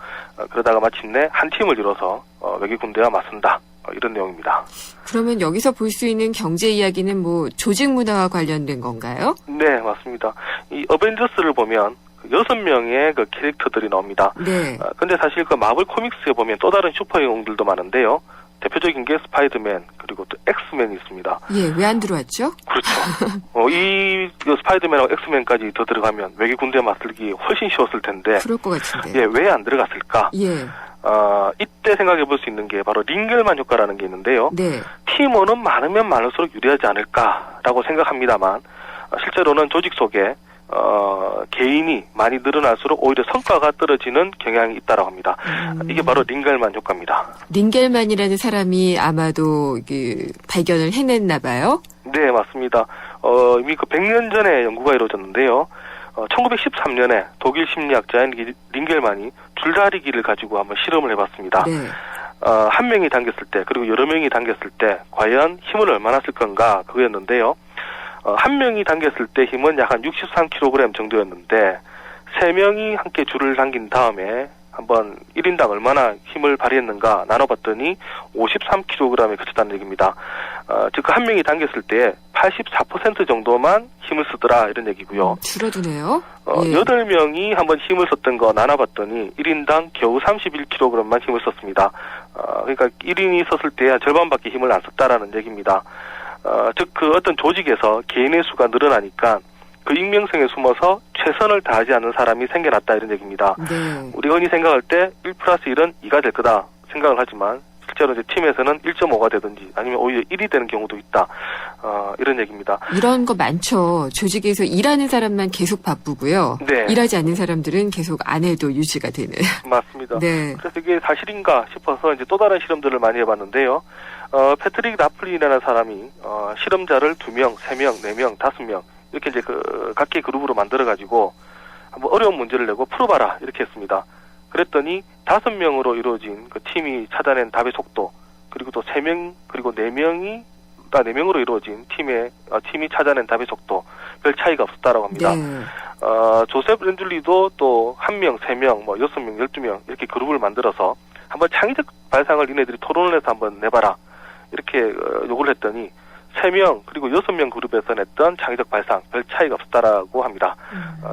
그러다가 마침내 한 팀을 이뤄서 외계 군대와 맞선다. 이런 내용입니다. 그러면 여기서 볼 수 있는 경제 이야기는 조직 문화와 관련된 건가요? 네, 맞습니다. 이 어벤져스를 보면 6명의 그 캐릭터들이 나옵니다. 네. 근데 사실 그 마블 코믹스에 보면 또 다른 슈퍼 영웅들도 많은데요. 대표적인 게 스파이더맨 그리고 또 엑스맨이 있습니다. 예, 왜 안 들어왔죠? 그렇죠. 이 스파이더맨하고 엑스맨까지 더 들어가면 외계 군대 맞설기 훨씬 쉬웠을 텐데. 그럴 것 같은데. 예, 왜 안 들어갔을까? 예. 이때 생각해 볼 수 있는 게 바로 링겔만 효과라는 게 있는데요. 네. 팀원은 많으면 많을수록 유리하지 않을까라고 생각합니다만 실제로는 조직 속에 개인이 많이 늘어날수록 오히려 성과가 떨어지는 경향이 있다고 합니다. 이게 바로 링겔만 효과입니다. 링겔만이라는 사람이 아마도 발견을 해냈나 봐요. 네, 맞습니다. 이미 100년 전에 연구가 이루어졌는데요. 1913년에 독일 심리학자인 링겔만이 줄다리기를 가지고 한번 실험을 해봤습니다. 네. 한 명이 당겼을 때 그리고 여러 명이 당겼을 때 과연 힘을 얼마나 쓸 건가 그거였는데요. 한 명이 당겼을 때 힘은 약 한 63kg 정도였는데 3명이 함께 줄을 당긴 다음에 한번 1인당 얼마나 힘을 발휘했는가 나눠봤더니 53kg에 그쳤다는 얘기입니다. 즉 한 명이 당겼을 때 84% 정도만 힘을 쓰더라 이런 얘기고요. 줄어드네요. 예. 8명이 한번 힘을 썼던 거 나눠봤더니 1인당 겨우 31kg만 힘을 썼습니다. 그러니까 1인이 썼을 때 절반밖에 힘을 안 썼다라는 얘기입니다. 즉 그 어떤 조직에서 개인의 수가 늘어나니까 그 익명성에 숨어서 최선을 다하지 않는 사람이 생겨났다 이런 얘기입니다. 네. 우리가 흔히 생각할 때 1+1은 2가 될 거다 생각을 하지만 실제로 이제 팀에서는 1.5가 되든지 아니면 오히려 1이 되는 경우도 있다. 이런 얘기입니다. 이런 거 많죠. 조직에서 일하는 사람만 계속 바쁘고요. 네. 일하지 않는 사람들은 계속 안 해도 유지가 되는. 맞습니다. 네. 그래서 이게 사실인가 싶어서 이제 또 다른 실험들을 많이 해봤는데요. 패트릭 나플린이라는 사람이 실험자를 2명, 3명, 4명, 5명 이렇게 이제 각기 그룹으로 만들어가지고 한번 어려운 문제를 내고 풀어봐라 이렇게 했습니다. 그랬더니 5명으로 이루어진 그 팀이 찾아낸 답의 속도 그리고 또 3명 그리고 4명으로 이루어진 팀이 찾아낸 답의 속도 별 차이가 없었다라고 합니다. 네. 조셉 렌줄리도 또 1명, 3명, 6명, 12명 이렇게 그룹을 만들어서 한번 창의적 발상을 이네들이 토론을 해서 한번 내봐라 이렇게 요구를 했더니 3명 그리고 6명 그룹에서 냈던 창의적 발상 별 차이가 없었다라고 합니다.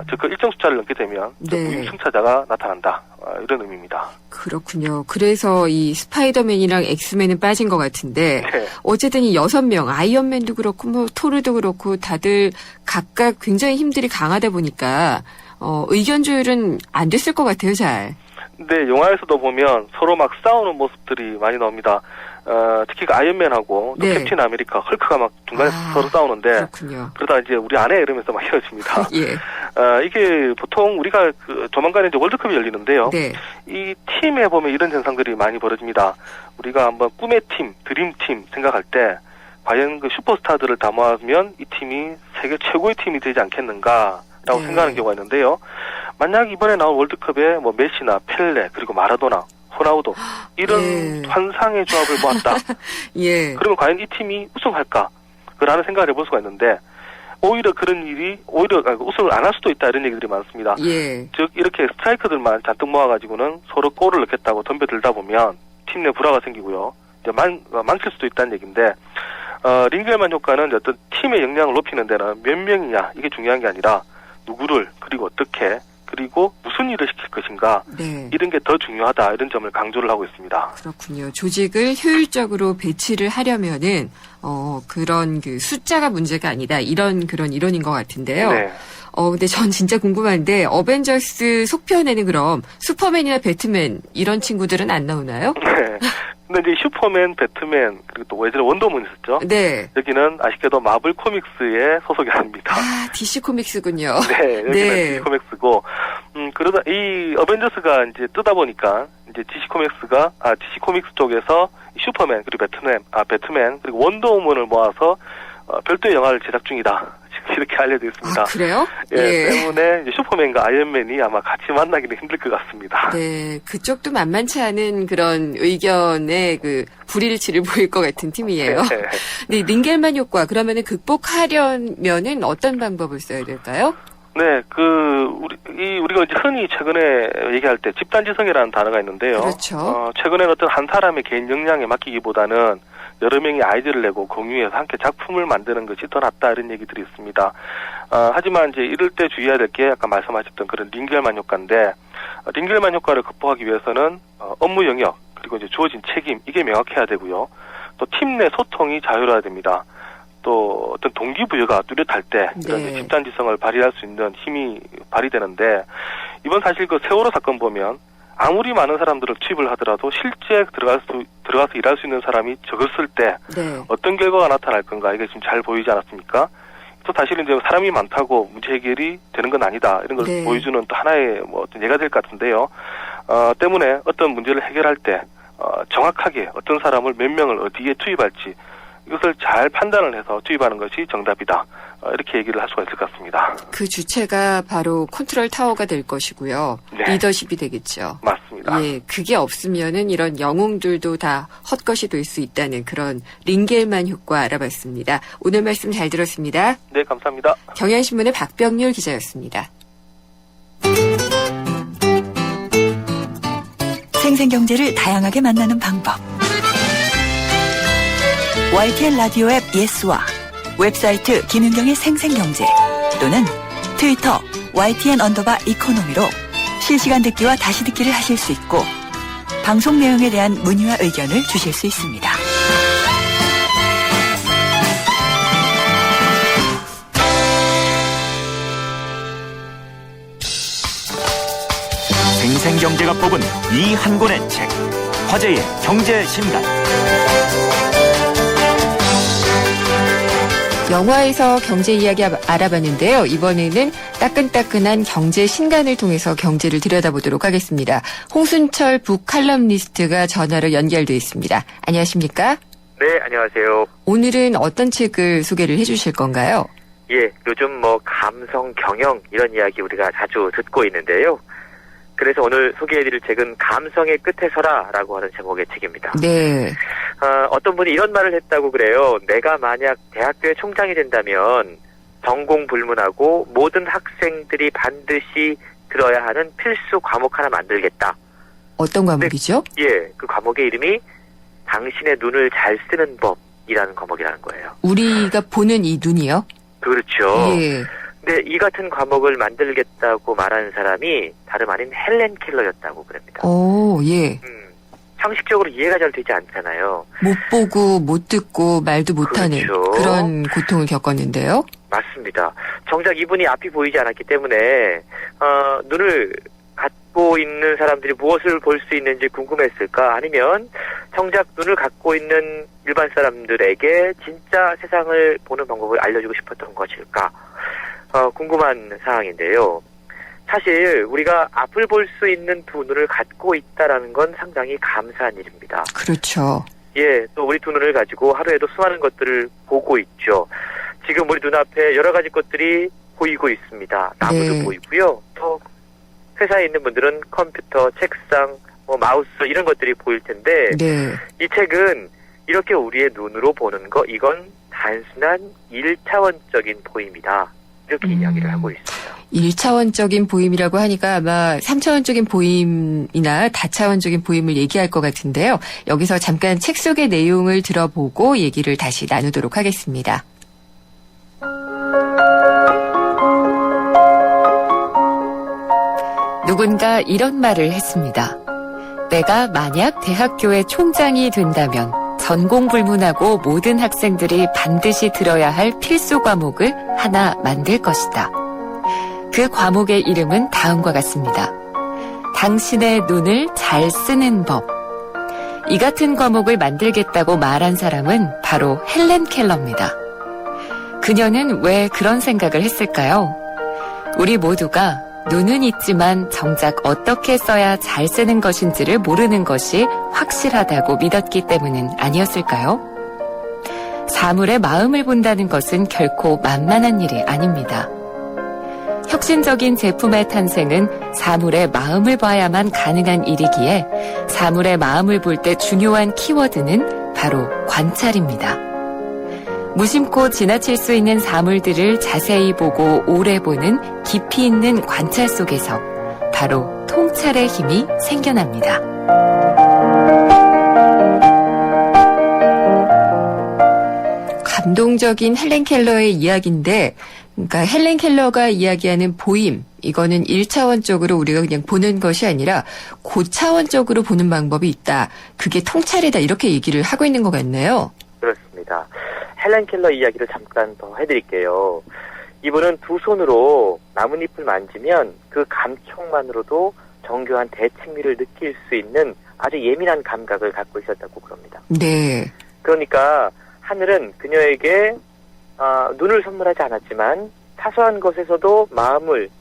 즉 그 일정 숫자를 넘게 되면 네. 무임승차자가 나타난다 이런 의미입니다. 그렇군요. 그래서 이 스파이더맨이랑 엑스맨은 빠진 것 같은데 네. 어쨌든 이 6명 아이언맨도 그렇고 토르도 그렇고 다들 각각 굉장히 힘들이 강하다 보니까 의견 조율은 안 됐을 것 같아요. 잘. 네, 영화에서도 보면 서로 막 싸우는 모습들이 많이 나옵니다. 특히 그 아이언맨하고 또 네. 캡틴 아메리카, 헐크가 막 중간에서 서로 싸우는데 그렇군요. 그러다 이제 우리 아내 이러면서 막 헤어집니다. 예. 이게 보통 우리가 조만간에 이제 월드컵이 열리는데요. 네. 이 팀에 보면 이런 현상들이 많이 벌어집니다. 우리가 한번 꿈의 팀, 드림팀 생각할 때 과연 그 슈퍼스타들을 다 모아면 이 팀이 세계 최고의 팀이 되지 않겠는가라고 네. 생각하는 경우가 있는데요. 만약 이번에 나온 월드컵에 메시나 펠레 그리고 마라도나, 호나우도 이런 예. 환상의 조합을 모았다. 예. 그러면 과연 이 팀이 우승할까? 라는 생각을 해볼 수가 있는데 오히려 그런 일이 우승을 안 할 수도 있다 이런 얘기들이 많습니다. 예. 즉 이렇게 스트라이커들만 잔뜩 모아가지고는 서로 골을 넣겠다고 덤벼들다 보면 팀 내 불화가 생기고요. 이제 망칠 수도 있다는 얘기인데 링겔만 효과는 어떤 팀의 역량을 높이는 데는 몇 명이냐 이게 중요한 게 아니라 누구를 그리고 어떻게 그리고 무슨 일을 시킬 것인가 네. 이런 게 더 중요하다 이런 점을 강조를 하고 있습니다. 그렇군요. 조직을 효율적으로 배치를 하려면은 그런 그 숫자가 문제가 아니다. 그런 이론인 것 같은데요. 네. 근데 전 진짜 궁금한데 어벤져스 속편에는 그럼 슈퍼맨이나 배트맨 이런 친구들은 안 나오나요? 네. 근데 이제 슈퍼맨, 배트맨, 그리고 또 예전에 원더우먼 있었죠. 네. 여기는 아쉽게도 마블 코믹스의 소속이 아닙니다. 아, DC 코믹스군요. 네, 여기는 네. DC 코믹스고, 그러다 이 어벤져스가 이제 뜨다 보니까 이제 DC 코믹스 쪽에서 슈퍼맨 그리고 배트맨 그리고 원더우먼을 모아서 별도의 영화를 제작 중이다. 지금 이렇게 알려져 있습니다. 아, 그래요? 예, 때문에 이제 슈퍼맨과 아이언맨이 아마 같이 만나기는 힘들 것 같습니다. 네, 그쪽도 만만치 않은 그런 의견의 그 불일치를 보일 것 같은 팀이에요. 네. 네, 링겔만 효과 그러면은 극복하려면은 어떤 방법을 써야 될까요? 네, 우리가 이제 흔히 최근에 얘기할 때 집단지성이라는 단어가 있는데요. 그렇죠. 최근에는 어떤 한 사람의 개인 역량에 맡기기보다는 여러 명이 아이디어를 내고 공유해서 함께 작품을 만드는 것이 더 낫다 이런 얘기들이 있습니다. 하지만 이제 이럴 때 주의해야 될 게 아까 말씀하셨던 그런 링겔만 효과인데, 링겔만 효과를 극복하기 위해서는 업무 영역 그리고 이제 주어진 책임 이게 명확해야 되고요. 또 팀 내 소통이 자유로워야 됩니다. 또 어떤 동기부여가 뚜렷할 때 이런 네. 집단지성을 발휘할 수 있는 힘이 발휘되는데, 이번 사실 그 세월호 사건 보면 아무리 많은 사람들을 투입을 하더라도 실제 들어가서 일할 수 있는 사람이 적었을 때 네. 어떤 결과가 나타날 건가 이게 지금 잘 보이지 않았습니까? 또 사실은 이제 사람이 많다고 문제 해결이 되는 건 아니다 이런 걸 네. 보여주는 또 하나의 뭐 어떤 예가 될 것 같은데요. 때문에 어떤 문제를 해결할 때 정확하게 어떤 사람을 몇 명을 어디에 투입할지 이것을 잘 판단을 해서 투입하는 것이 정답이다. 이렇게 얘기를 할 수가 있을 것 같습니다. 그 주체가 바로 컨트롤 타워가 될 것이고요. 네. 리더십이 되겠죠. 맞습니다. 예, 그게 없으면은 이런 영웅들도 다 헛것이 될 수 있다는 그런 링겔만 효과 알아봤습니다. 오늘 말씀 잘 들었습니다. 네, 감사합니다. 경향신문의 박병률 기자였습니다. 생생경제를 다양하게 만나는 방법. YTN 라디오 앱 예스와 웹사이트 김윤경의 생생경제 또는 트위터 YTN_이코노미로 실시간 듣기와 다시 듣기를 하실 수 있고 방송 내용에 대한 문의와 의견을 주실 수 있습니다. 생생경제가 뽑은 이 한 권의 책, 화제의 경제신간. 영화에서 경제 이야기 알아봤는데요. 이번에는 따끈따끈한 경제 신간을 통해서 경제를 들여다보도록 하겠습니다. 홍순철 북칼럼니스트가 전화로 연결돼 있습니다. 안녕하십니까? 네, 안녕하세요. 오늘은 어떤 책을 소개를 해주실 건가요? 예, 요즘 뭐 감성, 경영 이런 이야기 우리가 자주 듣고 있는데요. 그래서 오늘 소개해드릴 책은 감성의 끝에 서라라고 하는 제목의 책입니다. 네. 어떤 분이 이런 말을 했다고 그래요. 내가 만약 대학교의 총장이 된다면 전공 불문하고 모든 학생들이 반드시 들어야 하는 필수 과목 하나 만들겠다. 어떤 과목이죠? 예, 그 과목의 이름이 당신의 눈을 잘 쓰는 법이라는 과목이라는 거예요. 우리가 보는 이 눈이요? 그렇죠. 예. 근데 이 같은 과목을 만들겠다고 말하는 사람이 다름 아닌 헬렌 켈러였다고 그럽니다. 오, 예. 상식적으로 이해가 잘 되지 않잖아요. 못 보고, 못 듣고, 말도 못하는 그렇죠. 그런 고통을 겪었는데요. 맞습니다. 정작 이분이 앞이 보이지 않았기 때문에 눈을 갖고 있는 사람들이 무엇을 볼 수 있는지 궁금했을까? 아니면 정작 눈을 갖고 있는 일반 사람들에게 진짜 세상을 보는 방법을 알려주고 싶었던 것일까? 궁금한 사항인데요. 사실 우리가 앞을 볼 수 있는 두 눈을 갖고 있다라는 건 상당히 감사한 일입니다. 그렇죠. 예, 또 우리 두 눈을 가지고 하루에도 수많은 것들을 보고 있죠. 지금 우리 눈앞에 여러 가지 것들이 보이고 있습니다. 나무도 네. 보이고요. 또 회사에 있는 분들은 컴퓨터, 책상, 마우스 이런 것들이 보일 텐데 네. 이 책은 이렇게 우리의 눈으로 보는 거 이건 단순한 1차원적인 보임이다. 이렇게 이야기를 하고 있습니다. 1차원적인 보임이라고 하니까 아마 3차원적인 보임이나 다차원적인 보임을 얘기할 것 같은데요. 여기서 잠깐 책 속의 내용을 들어보고 얘기를 다시 나누도록 하겠습니다. 누군가 이런 말을 했습니다. 내가 만약 대학교의 총장이 된다면 전공 불문하고 모든 학생들이 반드시 들어야 할 필수 과목을 하나 만들 것이다. 그 과목의 이름은 다음과 같습니다. 당신의 눈을 잘 쓰는 법. 이 같은 과목을 만들겠다고 말한 사람은 바로 헬렌 켈러입니다. 그녀는 왜 그런 생각을 했을까요? 우리 모두가 눈은 있지만 정작 어떻게 써야 잘 쓰는 것인지를 모르는 것이 확실하다고 믿었기 때문은 아니었을까요? 사물의 마음을 본다는 것은 결코 만만한 일이 아닙니다. 혁신적인 제품의 탄생은 사물의 마음을 봐야만 가능한 일이기에 사물의 마음을 볼 때 중요한 키워드는 바로 관찰입니다. 무심코 지나칠 수 있는 사물들을 자세히 보고 오래 보는 깊이 있는 관찰 속에서 바로 통찰의 힘이 생겨납니다. 감동적인 헬렌 켈러의 이야기인데, 그러니까 헬렌 켈러가 이야기하는 보임, 이거는 1차원적으로 우리가 그냥 보는 것이 아니라 고차원적으로 보는 방법이 있다. 그게 통찰이다. 이렇게 얘기를 하고 있는 것 같네요. 그렇습니다. 헬렌 켈러 이야기를 잠깐 더 해드릴게요. 이분은 두 손으로 나뭇잎을 만지면 그 감촉만으로도 정교한 대칭미를 느낄 수 있는 아주 예민한 감각을 갖고 있었다고 그럽니다. 네. 그러니까 하늘은 그녀에게 눈을 선물하지 않았지만 사소한 것에서도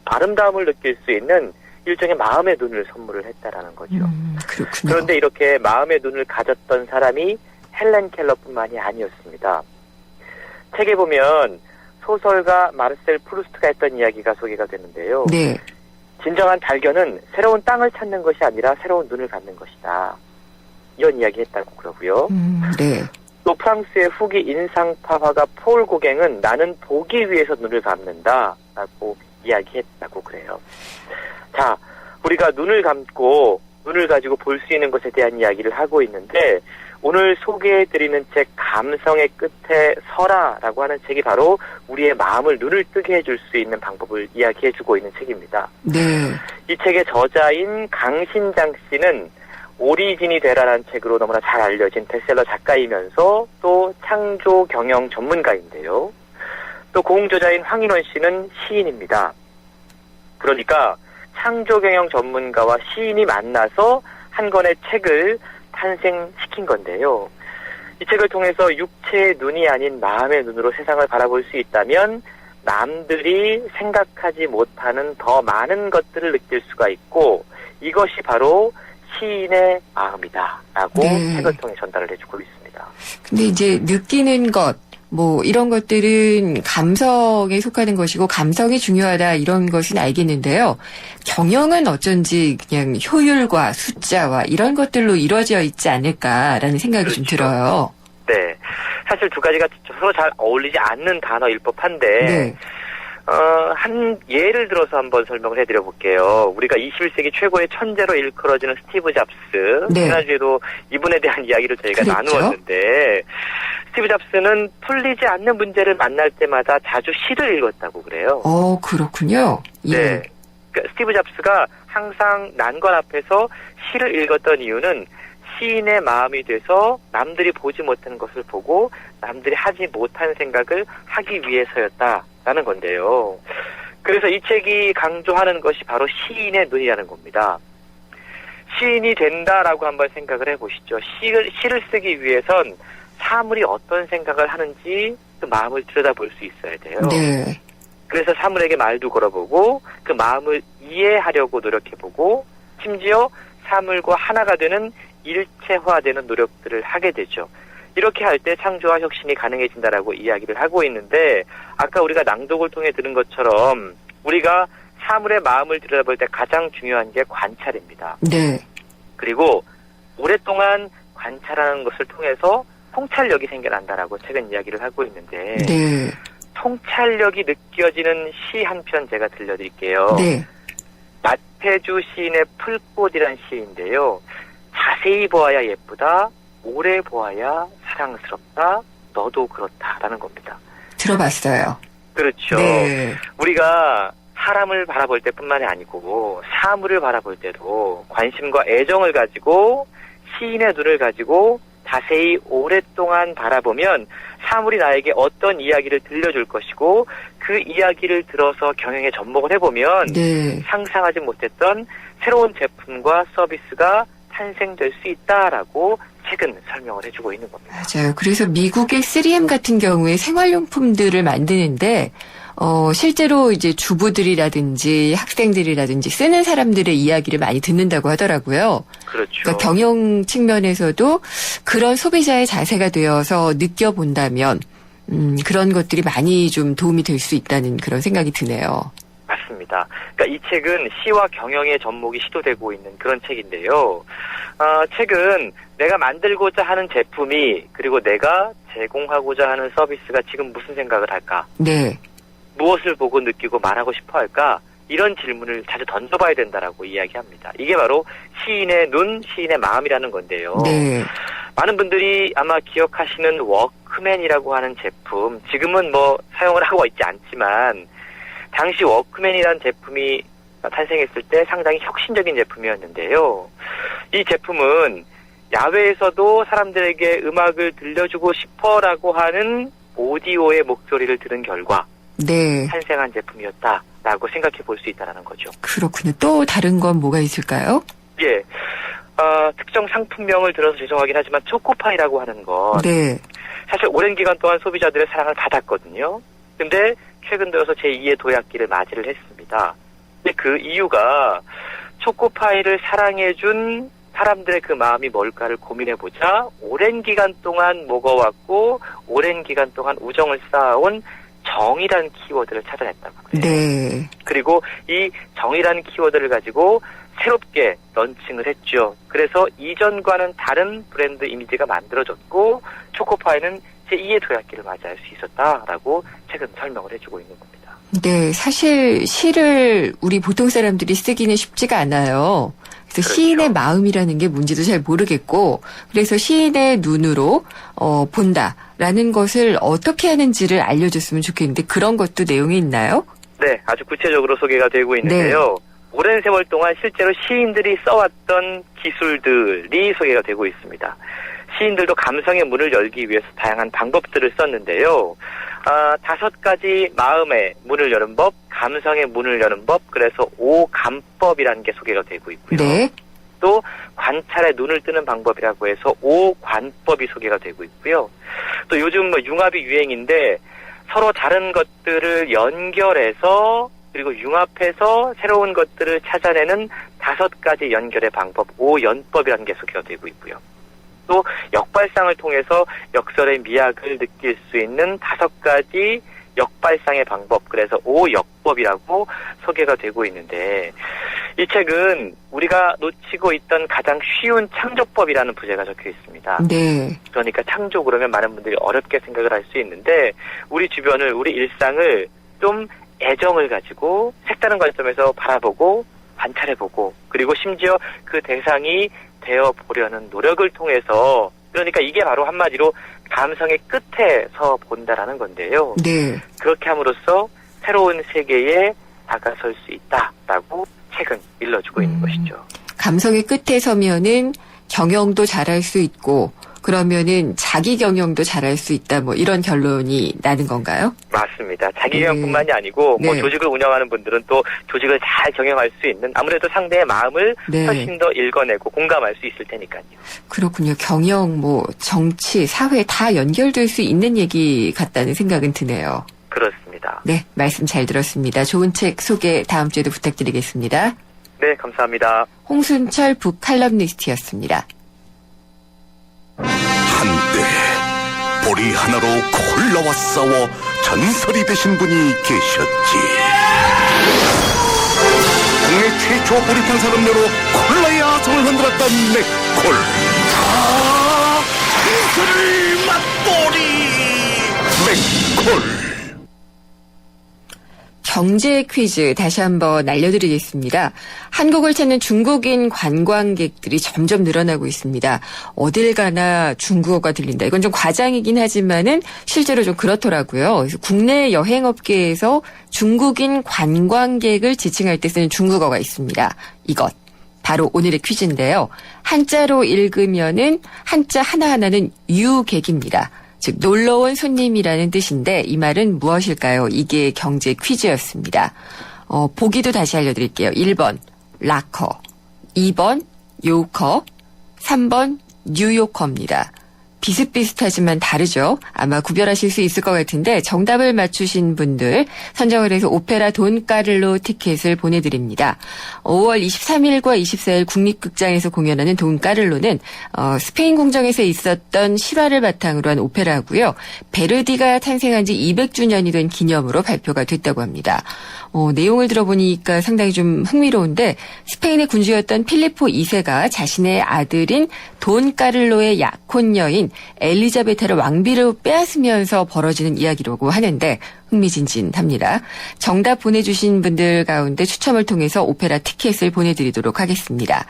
아름다움을 느낄 수 있는 일종의 마음의 눈을 선물을 했다라는 거죠. 그렇군요. 그런데 이렇게 마음의 눈을 가졌던 사람이 헬렌 켈러뿐만이 아니었습니다. 책에 보면 소설가 마르셀 프루스트가 했던 이야기가 소개가 되는데요. 네. 진정한 발견은 새로운 땅을 찾는 것이 아니라 새로운 눈을 갖는 것이다. 이런 이야기 했다고 그러고요. 네. 또 프랑스의 후기 인상파 화가 폴 고갱은 나는 보기 위해서 눈을 감는다 라고 이야기했다고 그래요. 자, 우리가 눈을 감고 눈을 가지고 볼 수 있는 것에 대한 이야기를 하고 있는데 오늘 소개해드리는 책 감성의 끝에 서라라고 하는 책이 바로 우리의 마음을 눈을 뜨게 해줄 수 있는 방법을 이야기해주고 있는 책입니다. 네. 이 책의 저자인 강신장 씨는 오리진이 되라라는 책으로 너무나 잘 알려진 베스트셀러 작가이면서 또 창조 경영 전문가인데요. 또 공저자인 황인원 씨는 시인입니다. 그러니까 창조 경영 전문가와 시인이 만나서 한 권의 책을 탄생시킨 건데요. 이 책을 통해서 육체의 눈이 아닌 마음의 눈으로 세상을 바라볼 수 있다면 남들이 생각하지 못하는 더 많은 것들을 느낄 수가 있고 이것이 바로 시인의 마음이다라고 책을 통해 전달을 해주고 있습니다. 근데 이제 느끼는 것, 이런 것들은 감성에 속하는 것이고 감성이 중요하다 이런 것은 알겠는데요. 경영은 어쩐지 그냥 효율과 숫자와 이런 것들로 이루어져 있지 않을까라는 생각이 그렇죠. 좀 들어요. 네. 사실 두 가지가 서로 잘 어울리지 않는 단어일 법한데 네. 한 예를 들어서 한번 설명을 해드려 볼게요. 우리가 21세기 최고의 천재로 일컬어지는 스티브 잡스. 네. 지난주에도 이분에 대한 이야기를 저희가 그랬죠? 나누었는데 스티브 잡스는 풀리지 않는 문제를 만날 때마다 자주 시를 읽었다고 그래요. 그렇군요. 예. 네. 그러니까 스티브 잡스가 항상 난관 앞에서 시를 읽었던 이유는 시인의 마음이 돼서 남들이 보지 못한 것을 보고 남들이 하지 못한 생각을 하기 위해서였다라는 건데요. 그래서 이 책이 강조하는 것이 바로 시인의 눈이라는 겁니다. 시인이 된다라고 한번 생각을 해보시죠. 시를 쓰기 위해선 사물이 어떤 생각을 하는지 그 마음을 들여다볼 수 있어야 돼요. 네. 그래서 사물에게 말도 걸어보고 그 마음을 이해하려고 노력해보고 심지어 사물과 하나가 되는 일체화되는 노력들을 하게 되죠. 이렇게 할 때 창조와 혁신이 가능해진다라고 이야기를 하고 있는데 아까 우리가 낭독을 통해 들은 것처럼 우리가 사물의 마음을 들여다볼 때 가장 중요한 게 관찰입니다. 네. 그리고 오랫동안 관찰하는 것을 통해서 통찰력이 생겨난다라고 최근 이야기를 하고 있는데 네. 통찰력이 느껴지는 시 한 편 제가 들려드릴게요. 네. 마태주 시인의 풀꽃이란 시인데요. 자세히 보아야 예쁘다, 오래 보아야 사랑스럽다, 너도 그렇다라는 겁니다. 들어봤어요. 그렇죠. 네. 우리가 사람을 바라볼 때뿐만이 아니고 사물을 바라볼 때도 관심과 애정을 가지고 시인의 눈을 가지고 자세히 오랫동안 바라보면 사물이 나에게 어떤 이야기를 들려줄 것이고 그 이야기를 들어서 경영에 접목을 해보면 네. 상상하지 못했던 새로운 제품과 서비스가 탄생될 수 있다라고 최근 설명을 해주고 있는 겁니다. 맞아요. 그래서 미국의 3M 같은 경우에 생활용품들을 만드는데 실제로 이제 주부들이라든지 학생들이라든지 쓰는 사람들의 이야기를 많이 듣는다고 하더라고요. 그렇죠. 그러니까 경영 측면에서도 그런 소비자의 자세가 되어서 느껴본다면 그런 것들이 많이 좀 도움이 될 수 있다는 그런 생각이 드네요. 맞습니다. 그러니까 이 책은 시와 경영의 접목이 시도되고 있는 그런 책인데요. 책은 내가 만들고자 하는 제품이 그리고 내가 제공하고자 하는 서비스가 지금 무슨 생각을 할까? 네. 무엇을 보고 느끼고 말하고 싶어 할까? 이런 질문을 자주 던져봐야 된다라고 이야기합니다. 이게 바로 시인의 눈, 시인의 마음이라는 건데요. 네. 많은 분들이 아마 기억하시는 워크맨이라고 하는 제품, 지금은 뭐 사용을 하고 있지 않지만 당시 워크맨이라는 제품이 탄생했을 때 상당히 혁신적인 제품이었는데요. 이 제품은 야외에서도 사람들에게 음악을 들려주고 싶어라고 하는 오디오의 목소리를 들은 결과 네. 탄생한 제품이었다라고 생각해 볼 수 있다는 거죠. 그렇군요. 또 다른 건 뭐가 있을까요? 예. 특정 상품명을 들어서 죄송하긴 하지만 초코파이라고 하는 건 네. 사실 오랜 기간 동안 소비자들의 사랑을 받았거든요. 근데 최근 들어서 제2의 도약기를 맞이를 했습니다. 근데 그 이유가 초코파이를 사랑해준 사람들의 그 마음이 뭘까를 고민해보자 오랜 기간 동안 먹어왔고 오랜 기간 동안 우정을 쌓아온 정이라는 키워드를 찾아냈다고 그래요. 네. 그리고 이 정이라는 키워드를 가지고 새롭게 런칭을 했죠. 그래서 이전과는 다른 브랜드 이미지가 만들어졌고 초코파이는 제2의 도약기를 맞이할 수 있었다라고 최근 설명을 해주고 있는 겁니다. 네, 사실 시를 우리 보통 사람들이 쓰기는 쉽지가 않아요. 그래서 그렇죠. 시인의 마음이라는 게 뭔지도 잘 모르겠고 그래서 시인의 눈으로 본다라는 것을 어떻게 하는지를 알려줬으면 좋겠는데 그런 것도 내용이 있나요? 네, 아주 구체적으로 소개가 되고 있는데요. 네. 오랜 세월 동안 실제로 시인들이 써왔던 기술들이 소개가 되고 있습니다. 시인들도 감성의 문을 열기 위해서 다양한 방법들을 썼는데요. 5가지 마음의 문을 여는 법, 감성의 문을 여는 법, 그래서 5감법이라는 게 소개가 되고 있고요. 네. 또 관찰에 눈을 뜨는 방법이라고 해서 5관법이 소개가 되고 있고요. 또 요즘 뭐 융합이 유행인데 서로 다른 것들을 연결해서 그리고 융합해서 새로운 것들을 찾아내는 5가지 연결의 방법, 5연법이라는 게 소개가 되고 있고요. 또 역발상을 통해서 역설의 미학을 느낄 수 있는 5가지 역발상의 방법, 그래서 5역법이라고 소개가 되고 있는데 이 책은 우리가 놓치고 있던 가장 쉬운 창조법이라는 부제가 적혀 있습니다. 네. 그러니까 창조 그러면 많은 분들이 어렵게 생각을 할 수 있는데 우리 주변을, 우리 일상을 좀 애정을 가지고 색다른 관점에서 바라보고 관찰해보고 그리고 심지어 그 대상이 되어보려는 노력을 통해서 그러니까 이게 바로 한마디로 감성의 끝에 서 본다라는 건데요. 네. 그렇게 함으로써 새로운 세계에 다가설 수 있다라고 책은 일러주고 있는 것이죠. 감성의 끝에 서면은 경영도 잘할 수 있고 그러면은 자기 경영도 잘할 수 있다 뭐 이런 결론이 나는 건가요? 맞습니다. 자기 경영뿐만이 아니고 뭐 네. 조직을 운영하는 분들은 또 조직을 잘 경영할 수 있는 아무래도 상대의 마음을 네. 훨씬 더 읽어내고 공감할 수 있을 테니까요. 그렇군요. 경영, 뭐 정치, 사회 다 연결될 수 있는 얘기 같다는 생각은 드네요. 그렇습니다. 네, 말씀 잘 들었습니다. 좋은 책 소개 다음 주에도 부탁드리겠습니다. 네, 감사합니다. 홍순철 북칼럼니스트였습니다. 한때 보리 하나로 콜라와 싸워 전설이 되신 분이 계셨지. 국내 최초 보리탄 산업료로 콜라의 아성을 흔들었던 맥콜. 전설의 맛보리 맥콜. 경제 퀴즈 다시 한번 알려드리겠습니다. 한국을 찾는 중국인 관광객들이 점점 늘어나고 있습니다. 어딜 가나 중국어가 들린다. 이건 좀 과장이긴 하지만은 실제로 좀 그렇더라고요. 그래서 국내 여행업계에서 중국인 관광객을 지칭할 때 쓰는 중국어가 있습니다. 이것. 바로 오늘의 퀴즈인데요. 한자로 읽으면은 한자 하나하나는 유객입니다. 즉 놀러온 손님이라는 뜻인데 이 말은 무엇일까요? 이게 경제 퀴즈였습니다. 보기도 다시 알려드릴게요. 1번 라커, 2번 요커, 3번 뉴요커입니다. 비슷비슷하지만 다르죠. 아마 구별하실 수 있을 것 같은데 정답을 맞추신 분들 선정을 해서 오페라 돈 까를로 티켓을 보내드립니다. 5월 23일과 24일 국립극장에서 공연하는 돈 까를로는 스페인 궁정에서 있었던 실화를 바탕으로 한 오페라고요. 베르디가 탄생한 지 200주년이 된 기념으로 발표가 됐다고 합니다. 내용을 들어보니까 상당히 좀 흥미로운데 스페인의 군주였던 필리포 2세가 자신의 아들인 돈 까를로의 약혼 여인 엘리자베타를 왕비로 빼앗으면서 벌어지는 이야기라고 하는데 흥미진진합니다. 정답 보내주신 분들 가운데 추첨을 통해서 오페라 티켓을 보내드리도록 하겠습니다.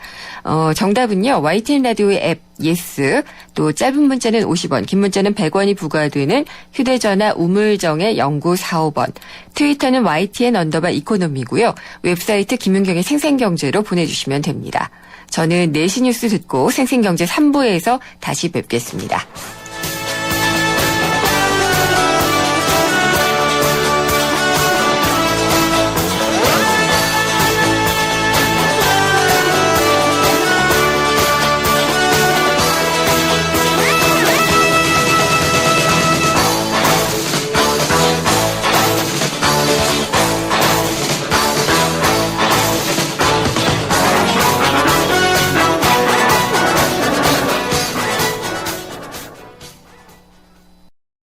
정답은요. YTN 라디오의 앱 예스 또 짧은 문자는 50원 긴 문자는 100원이 부과되는 휴대전화 우물정의 0945번 트위터는 YTN_이코노미고요. 웹사이트 김윤경의 생생경제로 보내주시면 됩니다. 저는 4시 뉴스 듣고 생생경제 3부에서 다시 뵙겠습니다.